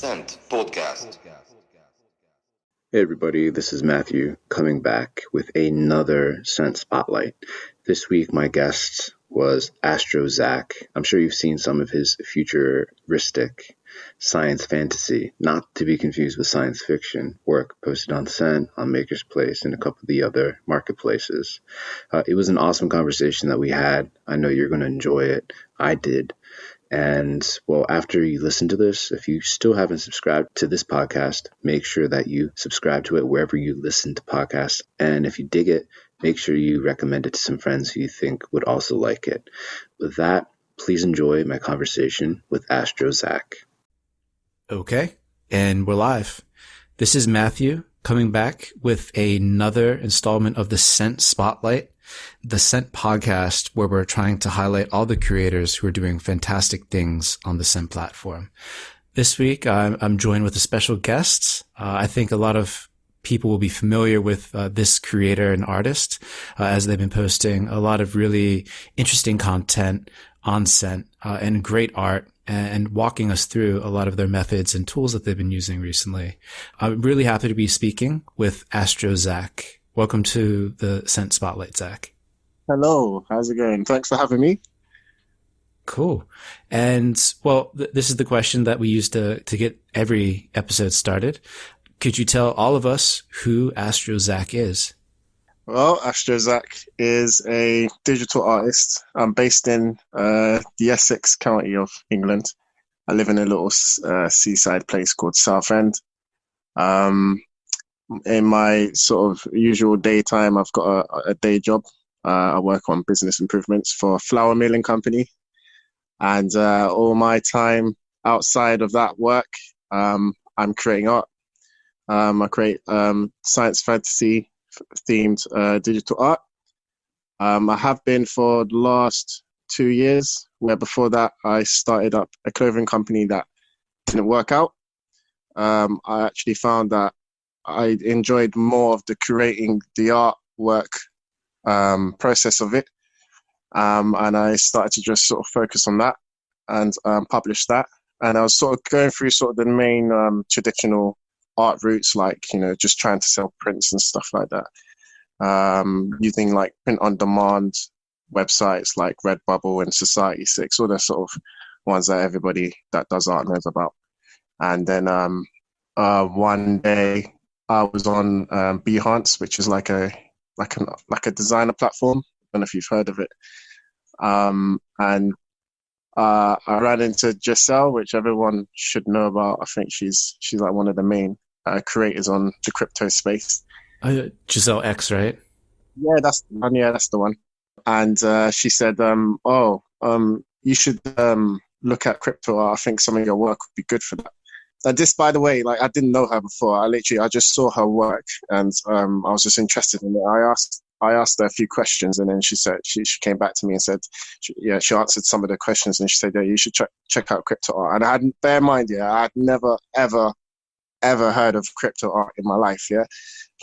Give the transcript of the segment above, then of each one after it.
Scent Podcast. Hey everybody, this is Matthew coming back with another Scent Spotlight. This week my guest was AstroZach. I'm sure you've seen some of his futuristic science fantasy, not to be confused with science fiction, work posted on Scent, on Maker's Place, and a couple of the other marketplaces. It was an awesome conversation that we had. I know you're going to enjoy it. I did. And well, after you listen to this, if you still haven't subscribed to this podcast, make sure that you subscribe to it wherever you listen to podcasts. And if you dig it, make sure you recommend it to some friends who you think would also like it. With that, please enjoy my conversation with AstroZach. Okay, and we're live. This is Matthew coming back with another installment of the Scent Spotlight, the Scent podcast, where we're trying to highlight all the creators who are doing fantastic things on the Scent platform. This week, I'm joined with a special guest. I think a lot of people will be familiar with this creator and artist, as they've been posting a lot of really interesting content on Scent and great art, and walking us through a lot of their methods and tools that they've been using recently. I'm really happy to be speaking with AstroZach. Welcome to the Scent Spotlight, Zach. Hello, how's it going? Thanks for having me. Cool. And well, this is the question that we use to get every episode started. Could you tell all of us who AstroZach is? Well, AstroZach is a digital artist. I'm based in the Essex County of England. I live in a little seaside place called Southend. In my sort of usual daytime, I've got a day job. I work on business improvements for a flour milling company. And all my time outside of that work, I'm creating art. I create science fantasy themed digital art. I have been for the last 2 years, where before that I started up a clothing company that didn't work out. I actually found that I enjoyed more of the creating the artwork process of it. And I started to just sort of focus on that and publish that. And I was sort of going through sort of the main traditional art routes, like, you know, just trying to sell prints and stuff like that. Using like print on demand websites like Redbubble and Society6, all the sort of ones that everybody that does art knows about. And then one day I was on Behance, which is like a designer platform. I don't know if you've heard of it. And I ran into Giselle, which everyone should know about. I think she's like one of the main creators on the crypto space. Giselle X, right? Yeah, that's the one. Yeah, that's the one. And she said, you should look at crypto art. I think some of your work would be good for that. And this, by the way, like, I didn't know her before. I just saw her work, and I was just interested in it. I asked her a few questions, and then she said she came back to me and said, she answered some of the questions, and she said, yeah, you should check out crypto art. And I hadn't, bear in mind, I had never ever heard of crypto art in my life. Yeah,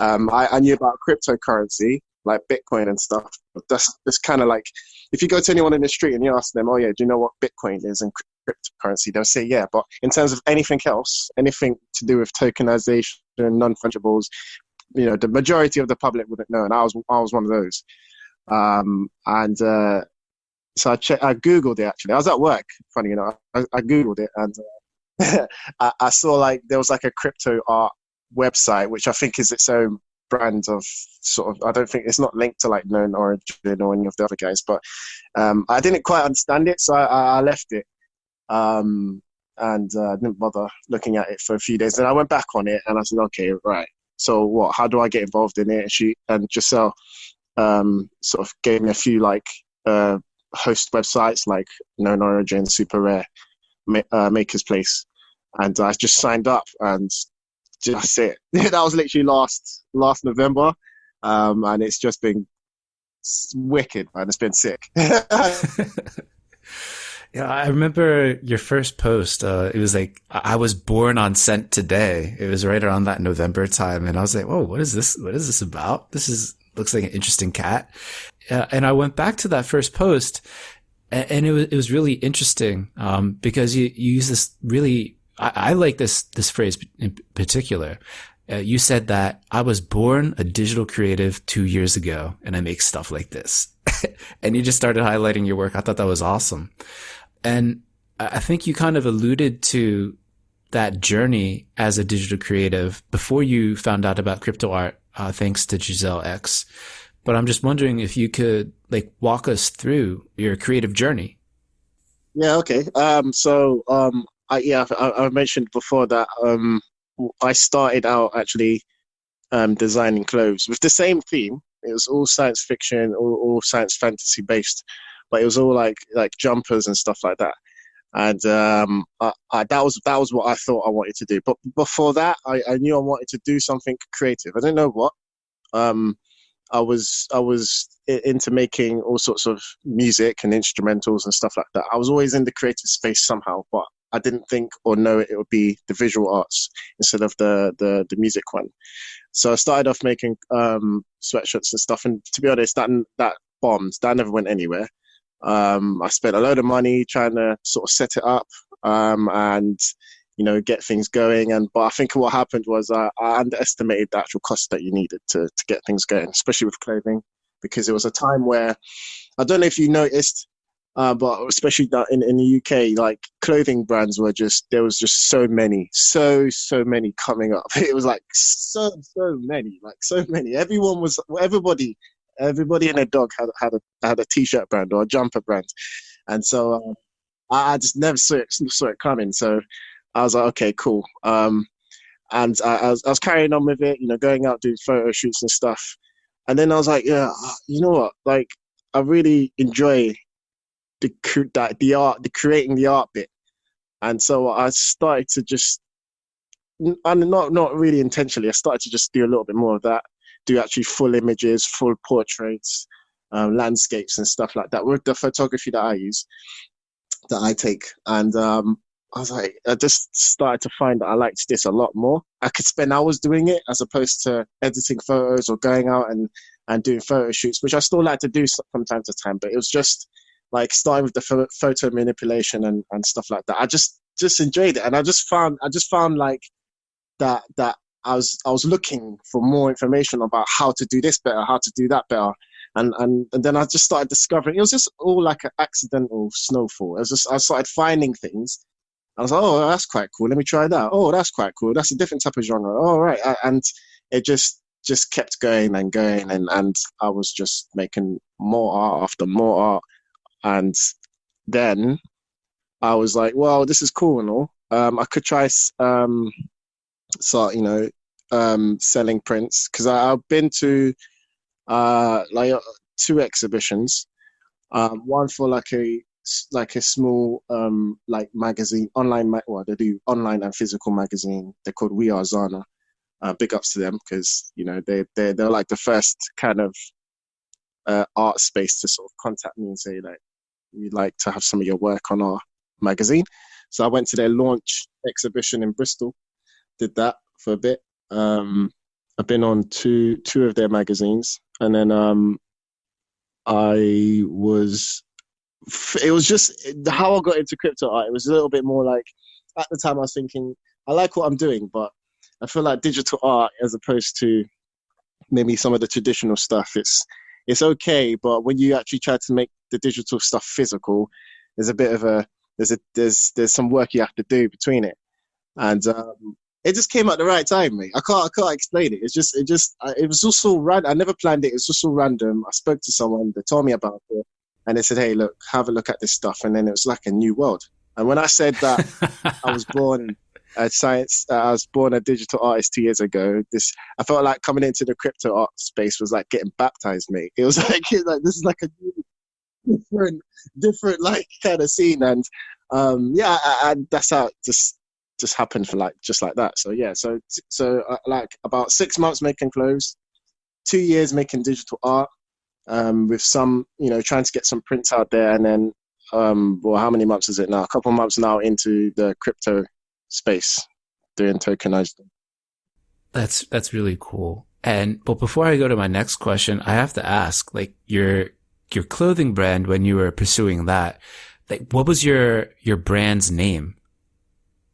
I knew about cryptocurrency, like Bitcoin and stuff. But that's kind of like, if you go to anyone in the street and you ask them, oh yeah, do you know what Bitcoin is and cryptocurrency? They'll say yeah. But in terms of anything else, anything to do with tokenization, non-fungibles, you know, the majority of the public wouldn't know, and I was one of those. So I Googled it, actually. I was at work, funny enough. I Googled it, and I saw like there was like a crypto art website, which I think is its own brand of sort of, I don't think it's not linked to like Known Origin or any of the other guys, but I didn't quite understand it, so I left it. And didn't bother looking at it for a few days. Then I went back on it and I said, okay, right. So what? How do I get involved in it? And Giselle sort of gave me a few like host websites like Known Origin, Super Rare, Maker's Place, and I just signed up, and that's it. That was literally last November, and it's just been wicked, man. It's been sick. Yeah, I remember your first post. It was like, I was born on Scent today. It was right around that November time. And I was like, whoa, what is this? What is this about? Looks like an interesting cat. And I went back to that first post, and it was really interesting, because you use this really I like this phrase in particular. You said that I was born a digital creative 2 years ago and I make stuff like this. And you just started highlighting your work. I thought that was awesome. And I think you kind of alluded to that journey as a digital creative before you found out about crypto art, thanks to Giselle X. But I'm just wondering if you could like walk us through your creative journey. Yeah, okay. I mentioned before that I started out actually designing clothes with the same theme. It was all science fiction, all science fantasy based, but it was all like jumpers and stuff like that. And that was what I thought I wanted to do. But before that, I knew I wanted to do something creative. I didn't know what. I was into making all sorts of music and instrumentals and stuff like that. I was always in the creative space somehow, but I didn't think or know it would be the visual arts instead of the music one. So I started off making sweatshirts and stuff, and to be honest, that bombed. That never went anywhere. I spent a load of money trying to sort of set it up and get things going. But I think what happened was I underestimated the actual cost that you needed to get things going, especially with clothing, because it was a time where, I don't know if you noticed, but especially in the UK, like clothing brands there was just so many coming up. It was like so many. Everybody and their dog had a t-shirt brand or a jumper brand. And so I just never saw it coming. So I was like, okay, cool. And I was carrying on with it, going out, doing photo shoots and stuff. And then I was like, yeah, you know what? Like, I really enjoy the creating the art bit. And so I started to just, and not really intentionally, I started to just do a little bit more of that, do actually full images, full portraits, landscapes and stuff like that with the photography that I take. And I was like, I just started to find that I liked this a lot more. I could spend hours doing it as opposed to editing photos or going out and doing photo shoots, which I still like to do from time to time. But it was just like starting with the photo manipulation and stuff like that. I just enjoyed it. And I just found like that I was looking for more information about how to do this better, how to do that better. And then I just started discovering, it was just all like an accidental snowfall. I started finding things. I was like, oh, that's quite cool. Let me try that. Oh, that's quite cool. That's a different type of genre. Oh, right. And it just kept going and going. And I was just making more art after more art. And then I was like, well, this is cool and all. I could try start, selling prints, because I've been to two exhibitions. One for like a small magazine, they do online and physical magazine. They're called We Are Zana. Big ups to them, because they're like the first kind of art space to sort of contact me and say like, we'd like to have some of your work on our magazine. So I went to their launch exhibition in Bristol, did that for a bit. I've been on two of their magazines, and then it was just how I got into crypto art. It was a little bit more like, at the time I was thinking, I like what I'm doing, but I feel like digital art, as opposed to maybe some of the traditional stuff, it's okay, but when you actually try to make the digital stuff physical, there's a bit of there's some work you have to do between it. And it just came at the right time, mate. I can't explain it. It was just so random. I never planned it. It was just so random. I spoke to someone, they told me about it, and they said, hey, look, have a look at this stuff. And then it was like a new world. And when I said that I was born a digital artist 2 years ago, I felt like coming into the crypto art space was like getting baptized, mate. It was like this is like a different like kind of scene. And and that's how it just happened for just like that. So yeah, so like about 6 months making clothes, 2 years making digital art, with some, trying to get some prints out there. And then how many months is it now? A couple of months now into the crypto space, doing tokenized. That's really cool. But before I go to my next question, I have to ask, like, your clothing brand, when you were pursuing that, like, what was your brand's name?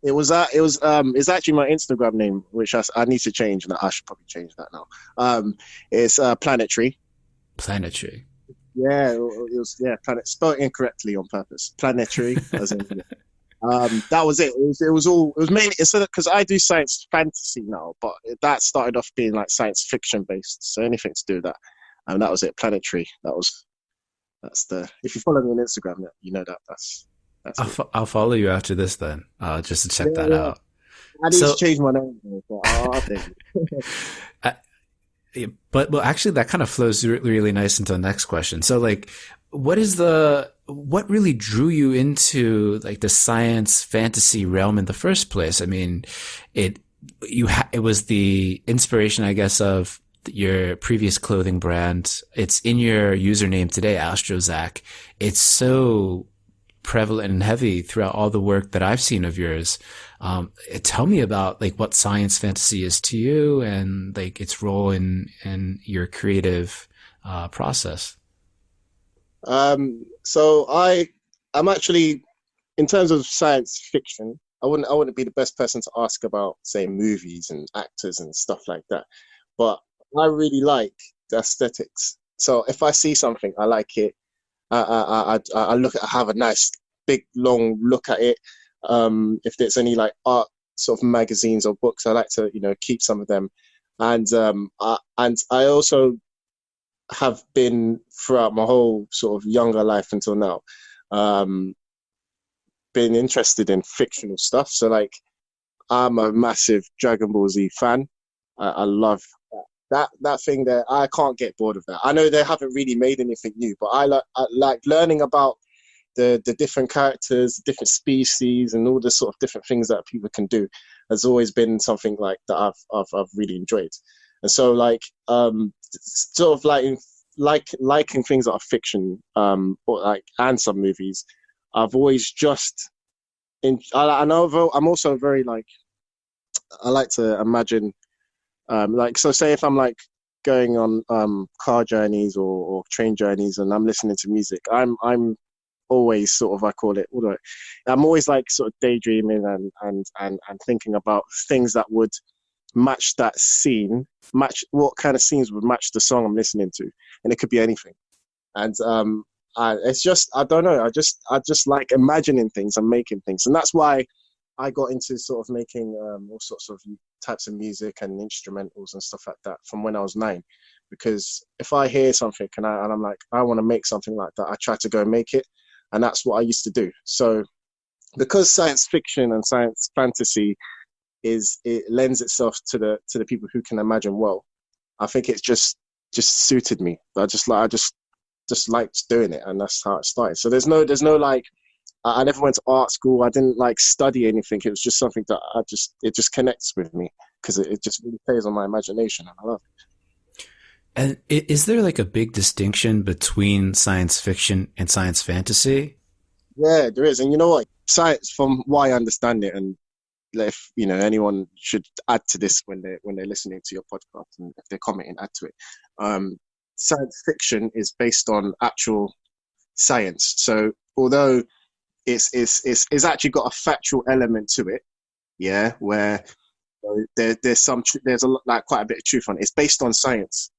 it's actually my Instagram name, which I need to change, and I should probably change that now. It's Planetary. Planetary. Yeah, it was planet spelled incorrectly on purpose. Planetary, as in that was it. It was mainly instead of because I do science fantasy now, but that started off being like science fiction based. So anything to do with that, and that was it. Planetary. That's the. If you follow me on Instagram, you know that's. I'll follow you after this then, just to check that out. I need to change my name, but I'll think. But well, actually, that kind of flows really nice into the next question. So, like, what really drew you into like the science fantasy realm in the first place? I mean, it was the inspiration, I guess, of your previous clothing brand. It's in your username today, AstroZach. It's so prevalent and heavy throughout all the work that I've seen of yours. Tell me about like what science fantasy is to you and like its role in your creative process. So I'm actually, in terms of science fiction, I wouldn't be the best person to ask about, say, movies and actors and stuff like that. But I really like the aesthetics. So if I see something, I like it. I have a nice big long look at it. If there's any like art sort of magazines or books, I like to keep some of them. And I also have been throughout my whole sort of younger life until now, been interested in fictional stuff. So like I'm a massive Dragon Ball Z fan. I love that thing there. I can't get bored of that. I know they haven't really made anything new, but I like learning about the different characters, different species, and all the sort of different things that people can do has always been something like that I've really enjoyed. And so like sort of liking things that are fiction, or like and some movies, I've always I'm also very like I like to imagine. Like, so say if I'm like going on car journeys or train journeys and I'm listening to music, I'm always sort of, I call it, I'm always like sort of daydreaming and thinking about things that would match that scene, match what kind of scenes would match the song I'm listening to. And it could be anything. And it's just, I don't know, I just like imagining things and making things. And that's why I got into sort of making all sorts of types of music and instrumentals and stuff like that from when I was 9. Because if I hear something and I'm like, I want to make something like that, I try to go and make it. And that's what I used to do. So because science fiction and science fantasy it lends itself to the people who can imagine well, I think it's just suited me. I just liked doing it, and that's how it started. So there's no like, I never went to art school. I didn't like study anything. It was just something that it just connects with me because it just really plays on my imagination, and I love it. And is there like a big distinction between science fiction and science fantasy? Yeah, there is. And you know what? Science, from what I understand it, and if anyone should add to this when they're listening to your podcast, and if they're commenting, add to it. Science fiction is based on actual science. So although it's actually got a factual element to it, yeah, where there's like quite a bit of truth on it. It's based on science,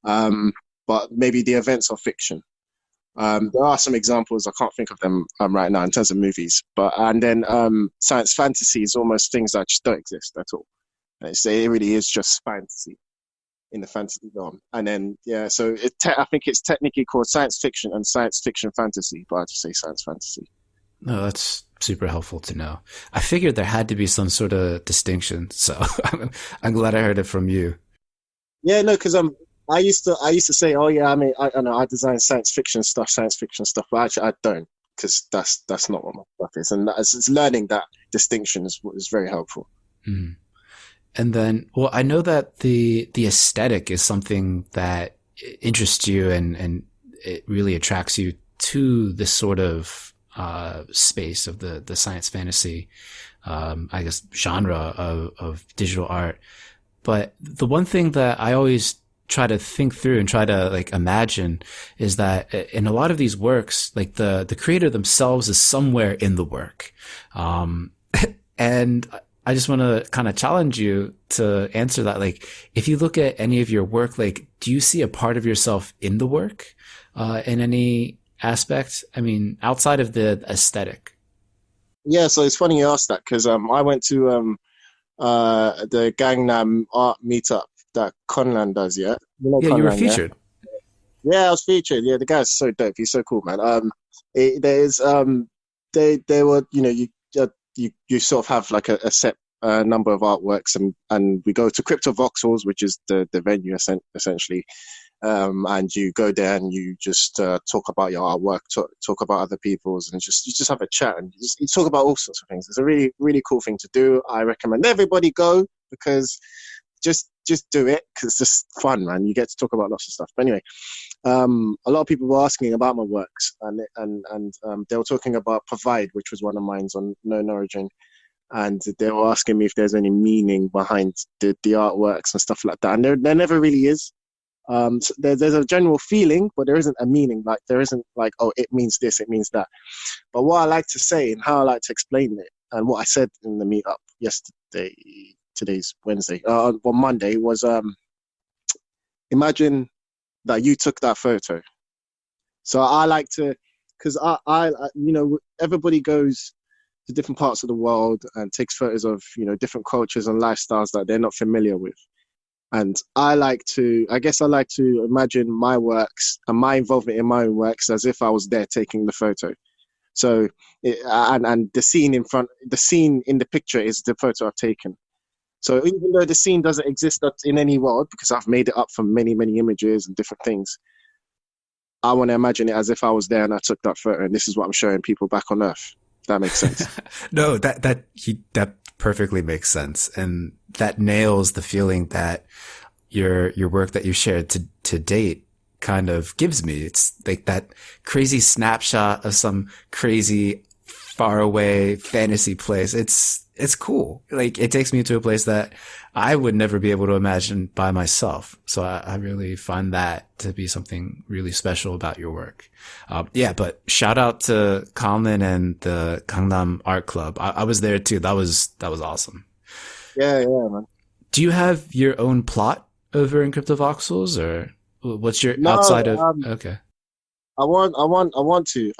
but maybe the events are fiction. There are some examples, I can't think of them right now in terms of movies, and then science fantasy is almost things that just don't exist at all. It really is just fantasy in the fantasy realm. And then so I think it's technically called science fiction and science fiction fantasy, but I just say science fantasy. No, that's super helpful to know. I figured there had to be some sort of distinction, so I'm glad I heard it from you. Yeah, no, because I used to say, oh yeah, I mean, I know I design science fiction stuff, but actually I don't, because that's not what my stuff is, and it's learning that distinction is very helpful. Mm. And then, well, I know that the aesthetic is something that interests you and it really attracts you to this sort of space of the science fantasy, I guess, genre of digital art. But the one thing that I always try to think through and try to like imagine is that in a lot of these works, like the creator themselves is somewhere in the work. And I just want to kind of challenge you to answer that. Like, if you look at any of your work, like, do you see a part of yourself in the work, in any aspect? I mean, outside of the aesthetic. Yeah, so it's funny you asked that because I went to the Gangnam Art Meetup that Conlan does. Yeah, you know Yeah, you were Conlan, yeah. featured. Yeah, I was featured. Yeah, the guy's so dope. He's so cool, man. There's they were, you know, you sort of have like a set number of artworks, and we go to Crypto Voxels, which is the venue essentially. And you go there and you just talk about your artwork, talk about other people's, and you just have a chat and you talk about all sorts of things. It's a really, really cool thing to do. I recommend everybody go because just do it because it's just fun, man. You get to talk about lots of stuff. But anyway, a lot of people were asking about my works, and they were talking about Provide, which was one of mine on Known Origin, and they were asking me if there's any meaning behind the artworks and stuff like that, and there never really is. So there's a general feeling, but there isn't a meaning. Like there isn't like, oh, it means this, it means that. But what I like to say and how I like to explain it, and what I said in the meetup yesterday, today's Wednesday, on Monday was, imagine that you took that photo. So I like to, because I you know, everybody goes to different parts of the world and takes photos of, you know, different cultures and lifestyles that they're not familiar with. And I like to imagine my works and my involvement in my own works as if I was there taking the photo. So, and the scene in the picture is the photo I've taken. So even though the scene doesn't exist in any world, because I've made it up from many, many images and different things, I want to imagine it as if I was there and I took that photo, and this is what I'm showing people back on Earth. If that makes sense. No, that perfectly makes sense. And that nails the feeling that your work that you shared to date kind of gives me. It's like that crazy snapshot of some crazy faraway fantasy place. It's cool. Like, it takes me to a place that I would never be able to imagine by myself. So I really find that to be something really special about your work. Yeah, but shout out to Colin and the Gangnam Art Club. I was there too. That was awesome. Yeah, man. Do you have your own plot over in CryptoVoxels, or what's your No, outside of? Okay. I want to.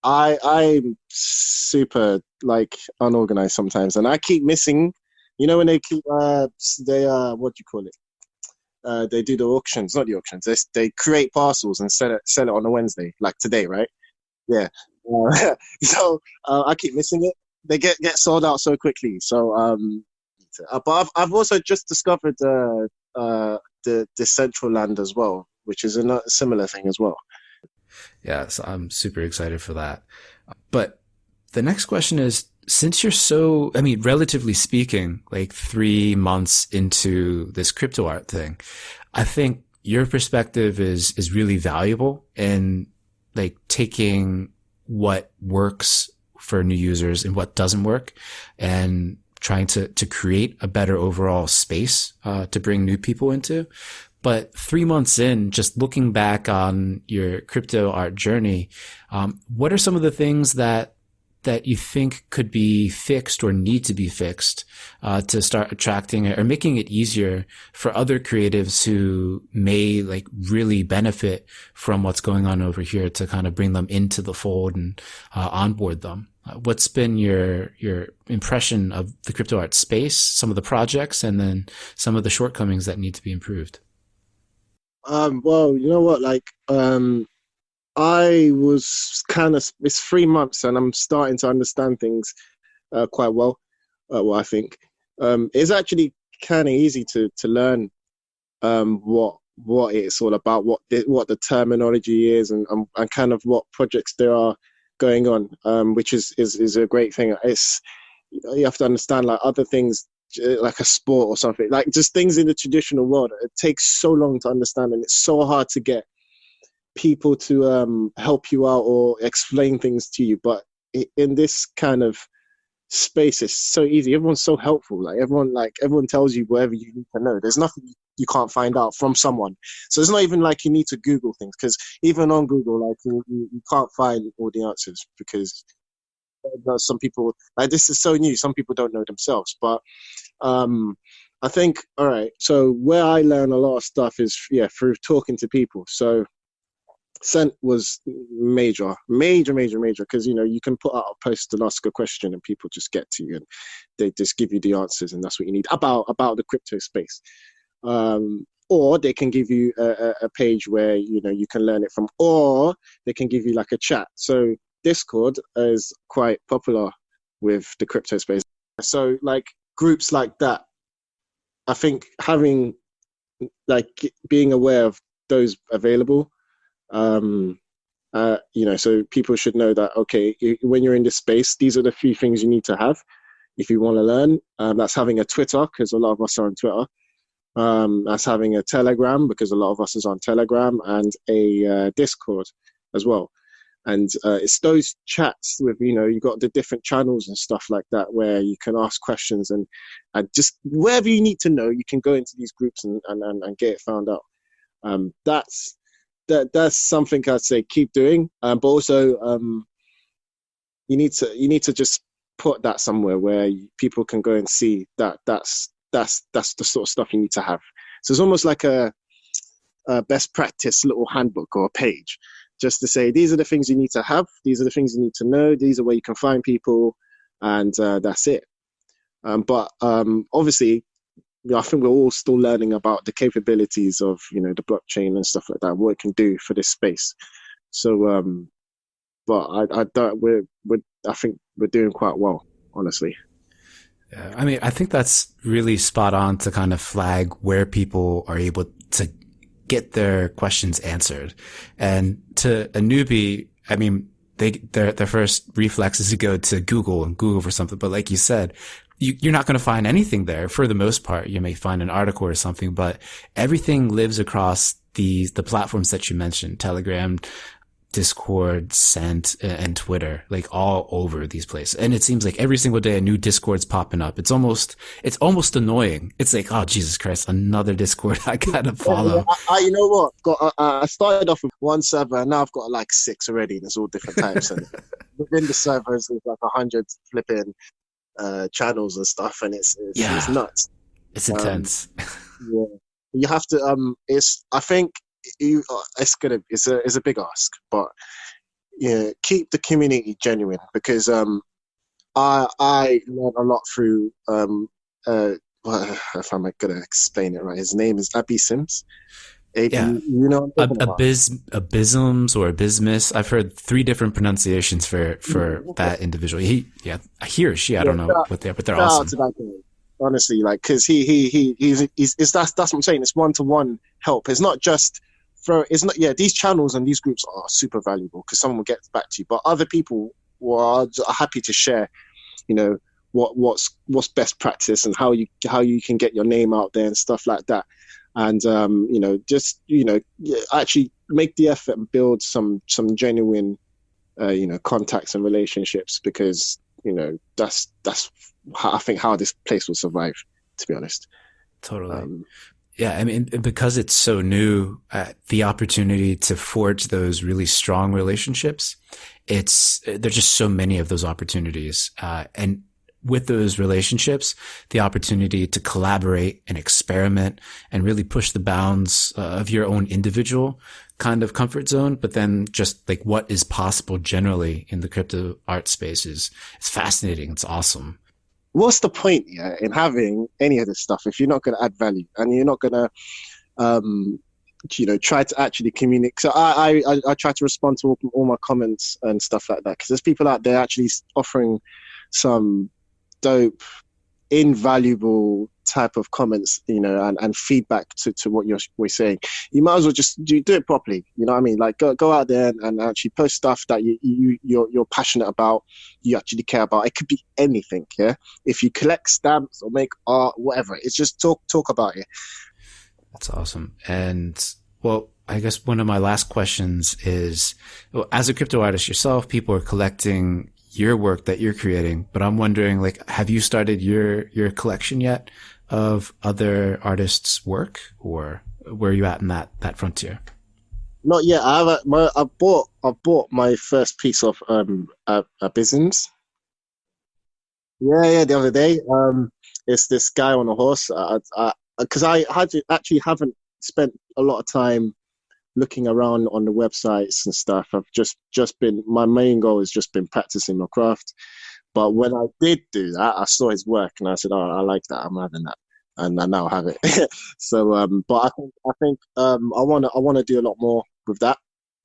I'm super like unorganized sometimes, and I keep missing. You know when they keep what do you call it? They do the auctions, not the auctions. They create parcels and sell it on a Wednesday, like today, right? Yeah. So I keep missing it. They get sold out so quickly. So but I've also just discovered the Central Land as well, which is a similar thing as well. Yeah, so I'm super excited for that. But the next question is, since you're so, I mean, relatively speaking, like 3 months into this crypto art thing, I think your perspective is really valuable in like taking what works for new users and what doesn't work, and trying to create a better overall space to bring new people into. But 3 months in, just looking back on your crypto art journey, what are some of the things that you think could be fixed or need to be fixed to start attracting or making it easier for other creatives who may like really benefit from what's going on over here to kind of bring them into the fold and onboard them? What's been your impression of the crypto art space, some of the projects, and then some of the shortcomings that need to be improved? Well, you know what, like, I was it's 3 months and I'm starting to understand things quite well. Well, I think it's actually kind of easy to learn what it's all about, what the terminology is, and kind of what projects there are going on, which is a great thing. You have to understand like other things, like a sport or something, like just things in the traditional world. It takes so long to understand, and it's so hard to get people to help you out or explain things to you. But in this kind of space, it's so easy. Everyone's so helpful. Like everyone tells you whatever you need to know. There's nothing you can't find out from someone. So it's not even like you need to Google things, because even on Google, like you can't find all the answers, because Some people, like, this is so new. Some people don't know themselves, but I think, all right. So where I learn a lot of stuff is through talking to people. So Scent was major, because you can put out a post and ask a question and people just get to you and they just give you the answers, and that's what you need about the crypto space. Or they can give you a page where you can learn it from, or they can give you like a chat. So Discord is quite popular with the crypto space. So like groups like that, I think having, like, being aware of those available, so people should know that, okay, when you're in this space, these are the few things you need to have if you want to learn. That's having a Twitter, because a lot of us are on Twitter. That's having a Telegram, because a lot of us is on Telegram, and a Discord as well. And it's those chats with, you got the different channels and stuff like that, where you can ask questions and just wherever you need to know, you can go into these groups and get it found out. That's something I'd say keep doing. But also, you need to just put that somewhere where people can go and see that that's the sort of stuff you need to have. So it's almost like a best practice little handbook or a page, just to say, these are the things you need to have, these are the things you need to know, these are where you can find people, and that's it. But obviously, I think we're all still learning about the capabilities of the blockchain and stuff like that, what it can do for this space. So, but I think we're doing quite well, honestly. Yeah, I mean, I think that's really spot on to kind of flag where people are able to get their questions answered. And to a newbie, I mean, their first reflex is to go to Google and Google for something. But like you said, you're not going to find anything there for the most part. You may find an article or something, but everything lives across the platforms that you mentioned: Telegram, Discord, Scent, and Twitter, like all over these places. And it seems like every single day a new Discord's popping up. It's almost annoying. It's like, oh, Jesus Christ, another Discord I gotta follow. You know what? I started off with one server, and now I've got like 6 already. There's all different types. And within the servers, there's like 100 flipping channels and stuff, and it's nuts. It's intense. Yeah, you have to. I think it's a big ask, but keep the community genuine, because I learned a lot through if I'm gonna explain it right, his name is Abby Sims. Abysms or Abysmus. I've heard 3 different pronunciations for that individual. He or she, I don't know what they're, but they're awesome. Honestly, like, because he's that's what I'm saying. It's one-to-one help. It's not just these channels and these groups are super valuable because someone will get back to you, but other people are happy to share, what's best practice and how you can get your name out there and stuff like that. And actually make the effort and build some genuine contacts and relationships, because that's how I think how this place will survive, to be honest. Totally. Yeah, I mean, because it's so new, the opportunity to forge those really strong relationships, there's just so many of those opportunities. And with those relationships, the opportunity to collaborate and experiment and really push the bounds of your own individual kind of comfort zone, but then just like what is possible generally in the crypto art spaces. It's fascinating. It's awesome. What's the point in having any of this stuff if you're not going to add value and you're not going to try to actually communicate? So I try to respond to all my comments and stuff like that, because there's people out there actually offering some dope, invaluable type of comments, and feedback to what we're saying. You might as well just do it properly. You know what I mean? Like go out there and actually post stuff that you're passionate about, you actually care about. It could be anything. Yeah. If you collect stamps or make art, whatever, it's just talk about it. That's awesome. And well, I guess one of my last questions is, well, as a crypto artist yourself, people are collecting your work that you're creating, but I'm wondering, like, have you started your collection yet of other artists' work, or where are you at in that frontier? Not yet. I bought my first piece of Abysms, Yeah. The other day, it's this guy on a horse. Because actually haven't spent a lot of time looking around on the websites and stuff. I've just been, my main goal has just been practicing my craft. But when I did do that, I saw his work and I said, "Oh, I like that. I'm having that," and I now have it. So, but I wanna do a lot more with that.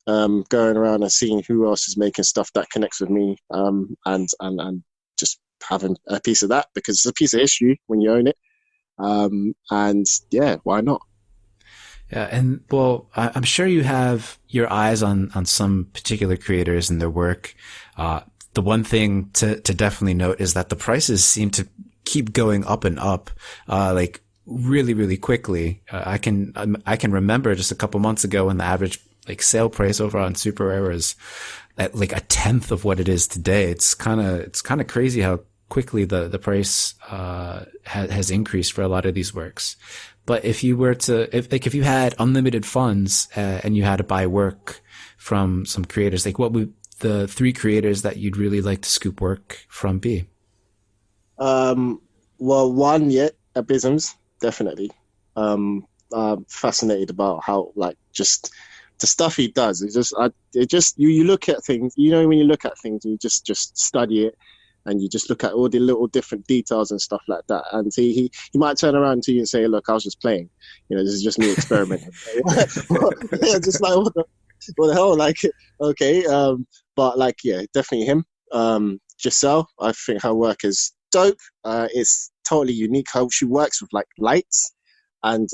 Going around and seeing who else is making stuff that connects with me. And just having a piece of that because it's a piece of history when you own it. And yeah, why not? Yeah, and well, I'm sure you have your eyes on some particular creators and their work. The one thing to definitely note is that the prices seem to keep going up and up, like really, really quickly. I can remember just a couple months ago when the average like sale price over on Super Rare was at like a tenth of what it is today. It's kind of crazy how quickly the price has increased for a lot of these works. But if you were to, if you had unlimited funds and you had to buy work from some creators, like what would the 3 creators that you'd really like to scoop work from be? Well, one, yeah, Abysms, definitely. I'm fascinated about how, like, just the stuff he does. You look at things, when you look at things, you just study it and you just look at all the little different details and stuff like that. And he might turn around to you and say, "Look, I was just playing. This is just me experimenting." Yeah, just like, what the hell? Like, okay. But like, yeah, definitely him. Giselle, I think her work is dope. It's totally unique how she works with like lights and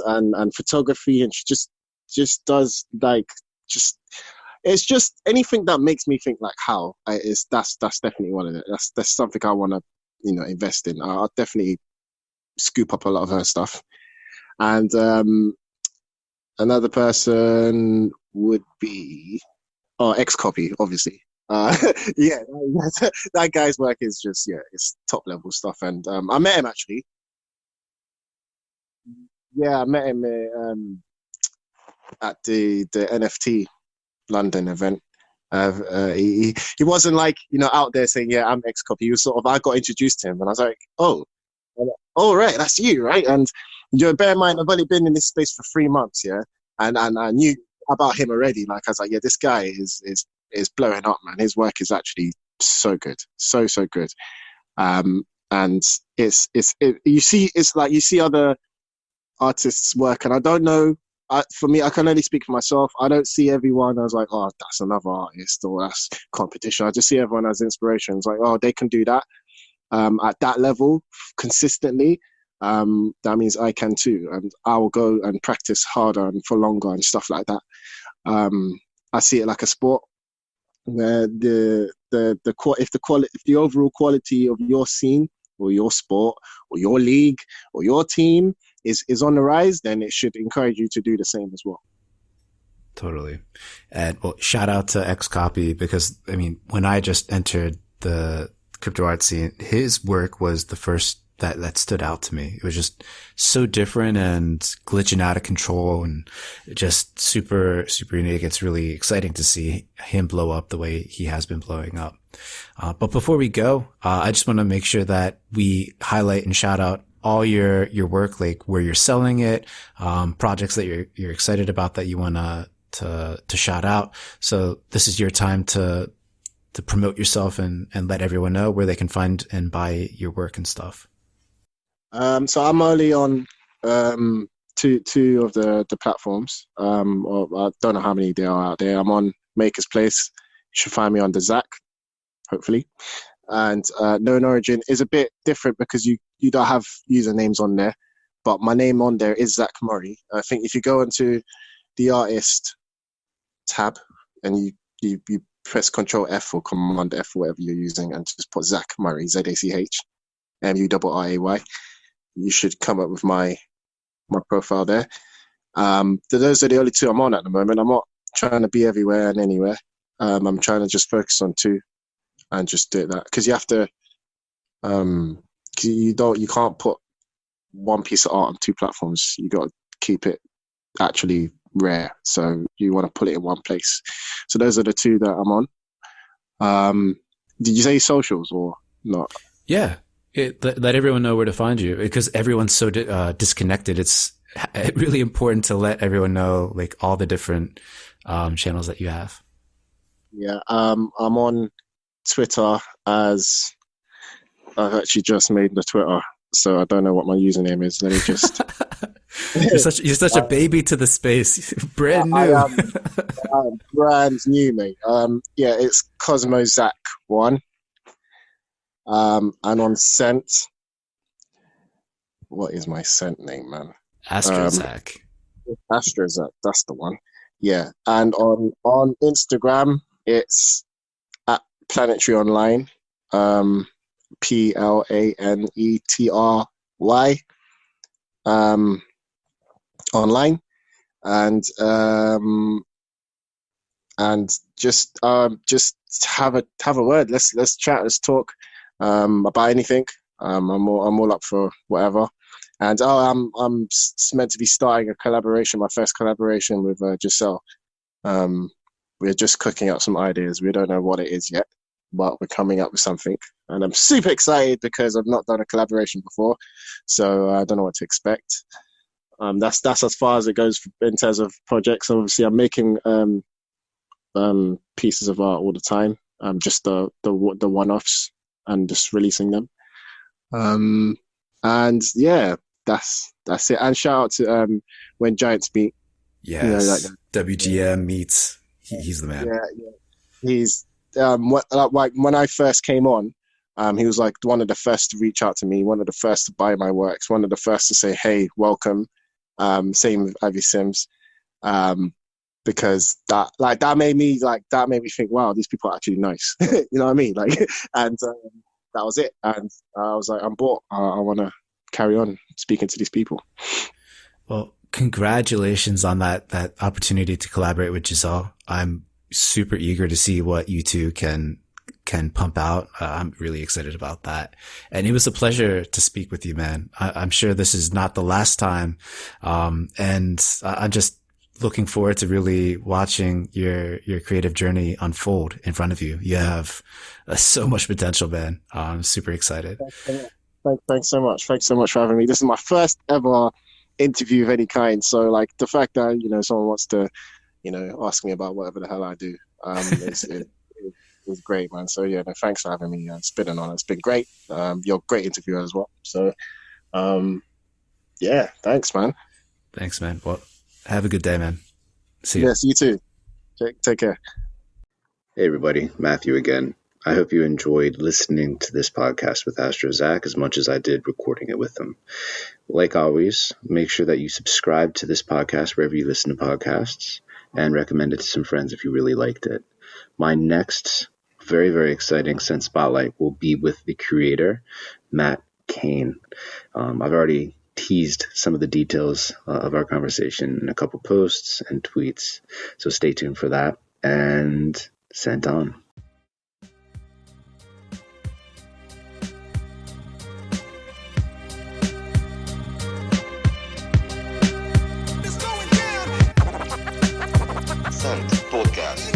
photography, and she just does like just it's just anything that makes me think like how that's definitely one of it. That's something I want to invest in. I'll definitely scoop up a lot of her stuff. And another person would be X Copy, obviously. Yeah, that guy's work is just it's top level stuff. And I met him actually. Yeah, I met him at the NFT London event. He wasn't like out there saying, "Yeah, I'm X Copy." He was sort of, I got introduced to him and I was like, "Oh, right, that's you, right?" And bear in mind, I've only been in this space for 3 months, yeah, and I knew about him already. Like, I was like, "Yeah, this guy is blowing up, man. His work is actually so good, so good." And you see other artists' work, and I don't know. For me, I can only speak for myself. I don't see everyone as like, "Oh, that's another artist," or "That's competition." I just see everyone as inspiration. It's like, "Oh, they can do that at that level consistently. That means I can too, and I will go and practice harder and for longer and stuff like that." I see it like a sport where if the overall quality of your scene or your sport or your league or your team is on the rise, then it should encourage you to do the same as well. Totally. And well, shout out to X Copy, because I mean, when I just entered the crypto art scene, his work was the first that stood out to me. It was just so different and glitching out of control and just super, super unique. It's really exciting to see him blow up the way he has been blowing up. But before we go, I just want to make sure that we highlight and shout out all your work, like where you're selling it, projects that you're excited about that you want to shout out. So this is your time to promote yourself and let everyone know where they can find and buy your work and stuff. So I'm only on two of the platforms. I don't know how many there are out there. I'm on Maker's Place. You should find me on the Zach, hopefully. And Known Origin is a bit different because you don't have usernames on there, but my name on there is Zach Murray. I think if you go into the artist tab and you press Control F or Command F, whatever you're using, and just put Zach Murray, ZACH MURRAY, you should come up with my profile there. Those are the only two I'm on at the moment. I'm not trying to be everywhere and anywhere. I'm trying to just focus on two and just do that, because you have to. You can't put one piece of art on two platforms. You got to keep it actually rare. So you want to put it in one place. So those are the two that I'm on. Did you say socials or not? Yeah. Let everyone know where to find you, because everyone's so disconnected. It's really important to let everyone know like all the different channels that you have. Yeah, I'm on Twitter as I've actually just made the Twitter, so I don't know what my username is. Let me just. You're such a baby to the space, brand new. I am brand new, mate. Yeah, it's CosmoZach1. And on Scent, what is my Scent name, man? AstroZach. AstroZach, that's the one. Yeah, and on Instagram, it's at Planetary Online. PLANETRY. Online, and just have a word. Let's chat. Let's talk about anything. I'm all up for whatever. And I'm meant to be starting a collaboration, my first collaboration with Giselle. We're just cooking up some ideas. We don't know what it is yet, but we're coming up with something. And I'm super excited because I've not done a collaboration before, so I don't know what to expect. That's as far as it goes in terms of projects. Obviously, I'm making pieces of art all the time. Just the one-offs and just releasing them. And yeah, that's it. And shout out to When Giants Meet. Yes, you know, like WGM meets. He's the man. Yeah. He's like when I first came on. He was like one of the first to reach out to me, one of the first to buy my works, one of the first to say, "Hey, welcome." Same with Ivy Sims, because that made me think, wow, these people are actually nice. You know what I mean? Like, and that was it. And I was like, I'm bought. I want to carry on speaking to these people. Well, congratulations on that opportunity to collaborate with Giselle. I'm super eager to see what you two can pump out. I'm really excited about that. And it was a pleasure to speak with you, man. I'm sure this is not the last time. And I'm just looking forward to really watching your creative journey unfold in front of you. You have so much potential, man. I'm super excited. Thanks so much. Thanks so much for having me. This is my first ever interview of any kind. So like the fact that, someone wants to, ask me about whatever the hell I do, is great, man. So yeah, thanks for having me. It's been an honor. It's been great. You're a great interviewer as well. So yeah, thanks, man. Thanks, man. Well, have a good day, man. See you. Yes, you too. Take care. Hey everybody, Matthew again. I hope you enjoyed listening to this podcast with AstroZach as much as I did recording it with him. Like always, make sure that you subscribe to this podcast wherever you listen to podcasts and recommend it to some friends if you really liked it. My next very, very exciting Sense Spotlight will be with the creator, Matt Kane. I've already teased some of the details of our conversation in a couple posts and tweets, so stay tuned for that, and sent on. Podcast.